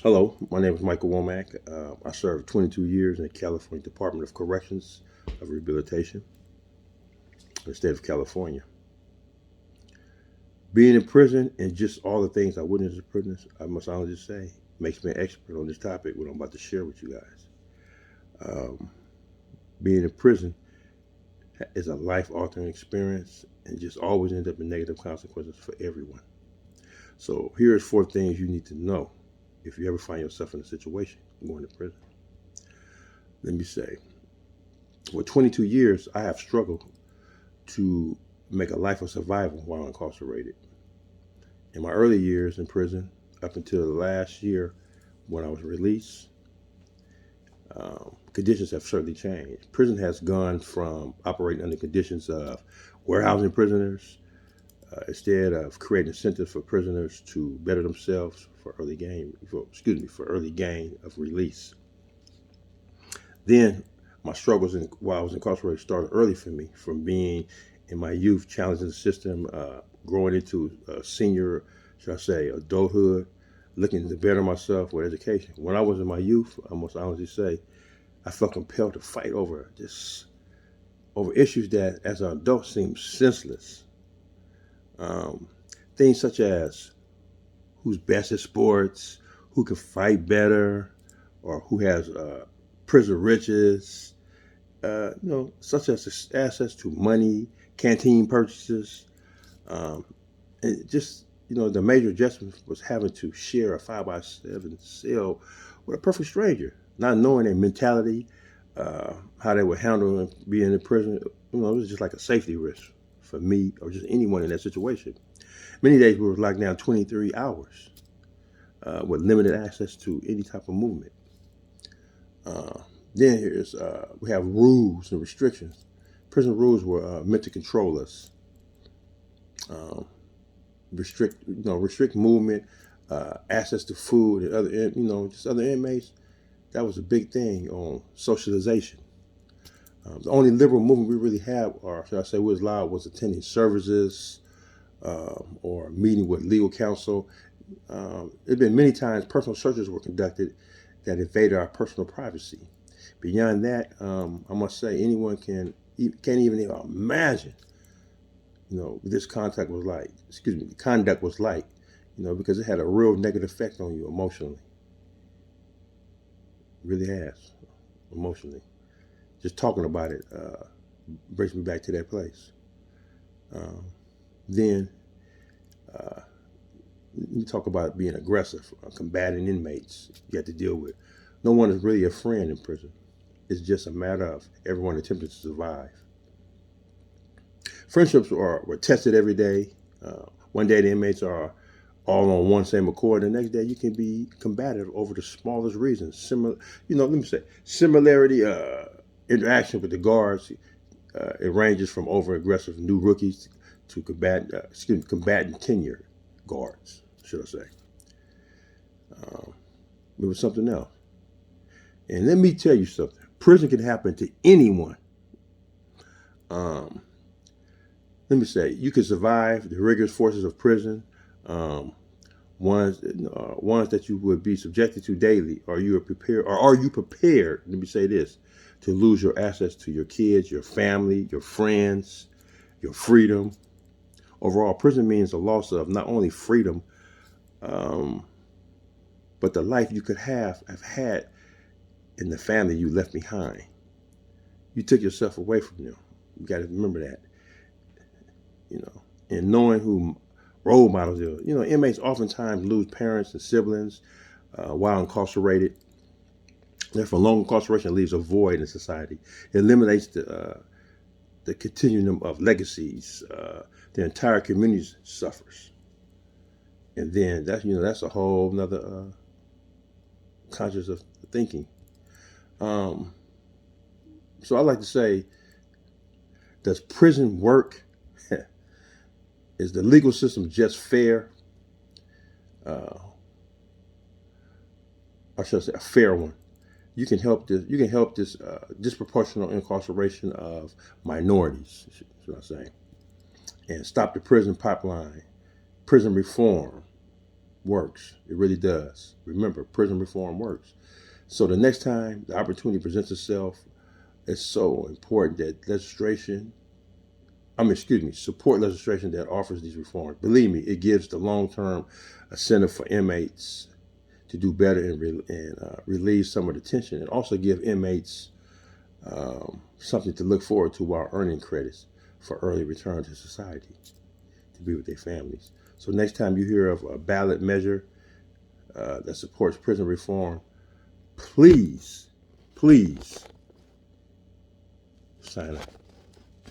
Hello, my name is Michael Womack. I served 22 years in the California Department of Corrections of Rehabilitation in the state of California. Being in prison and just all the things I witnessed in prison, I must honestly say, makes me an expert on this topic, what I'm about to share with you guys. Um, Being in prison is a life-altering experience and just always ends up in negative consequences for everyone. So here's four things you need to know if you ever find yourself in a situation going to prison. Let me say, for 22 years, I have struggled to make a life of survival while incarcerated. In my early years in prison, up until the last year when I was released, conditions have certainly changed. Prison has gone from operating under conditions of warehousing prisoners, instead of creating incentives for prisoners to better themselves for for early gain of release. Then my struggles while I was incarcerated started early for me, from being in my youth challenging the system, growing into senior, should I say, adulthood, looking to better myself with education. When I was in my youth, I must honestly say, I felt compelled to fight over issues that, as an adult, seem senseless. Um, Things such as who's best at sports, who can fight better, or who has prison riches, such as access to money, canteen purchases, um, and just the major adjustment was having to share a 5x7 cell with a perfect stranger, not knowing their mentality, how they would handle being in prison. It was just like a safety risk for me or just anyone in that situation. Many days we were locked down 23 hours with limited access to any type of movement. Uh, then we have rules and restrictions. Prison rules were meant to control us, um, restrict movement, access to food, and just other inmates. That was a big thing on socialization. The only liberal movement we really had, or should I say, was allowed, was attending services or meeting with legal counsel. There have been many times personal searches were conducted that invaded our personal privacy. Beyond that, I must say anyone can't even imagine, this conduct was like, because it had a real negative effect on you emotionally. It really has, emotionally. Just talking about it brings me back to that place. Um, then uh, you talk about being aggressive, combating inmates you have to deal with. No one is really a friend in prison. It's just a matter of everyone attempting to survive. Friendships were tested every day. One day the inmates are all on one same accord. The next day you can be combative over the smallest reasons. Let me say, similarity interaction with the guards. It ranges from over aggressive new rookies to combatant tenure guards, should I say. Um, it was something else. And let me tell you something. Prison can happen to anyone. Um, Let me say, you can survive the rigorous forces of prison, um, ones that you would be subjected to daily. Are you prepared? Let me say this: to lose your access to your kids, your family, your friends, your freedom. Overall, prison means the loss of not only freedom, um, but the life you could have had in the family you left behind. You took yourself away from them. You got to remember that. And knowing who role models are. Inmates oftentimes lose parents and siblings while incarcerated. Therefore, long incarceration leaves a void in society. It eliminates the continuum of legacies. The entire community suffers, and then that's a whole another conscious of thinking. Um, so I like to say, does prison work? Is the legal system just fair? Uh, or should I say a fair one? You can help this disproportionate incarceration of minorities, should I say, and stop the prison pipeline, prison reform, works. It really does. Remember, prison reform works. So the next time the opportunity presents itself, it's so important that support legislation that offers these reforms. Believe me, it gives the long-term incentive for inmates to do better and relieve some of the tension, and also give inmates something to look forward to while earning credits for early return to society to be with their families. So next time you hear of a ballot measure that supports prison reform, please sign up.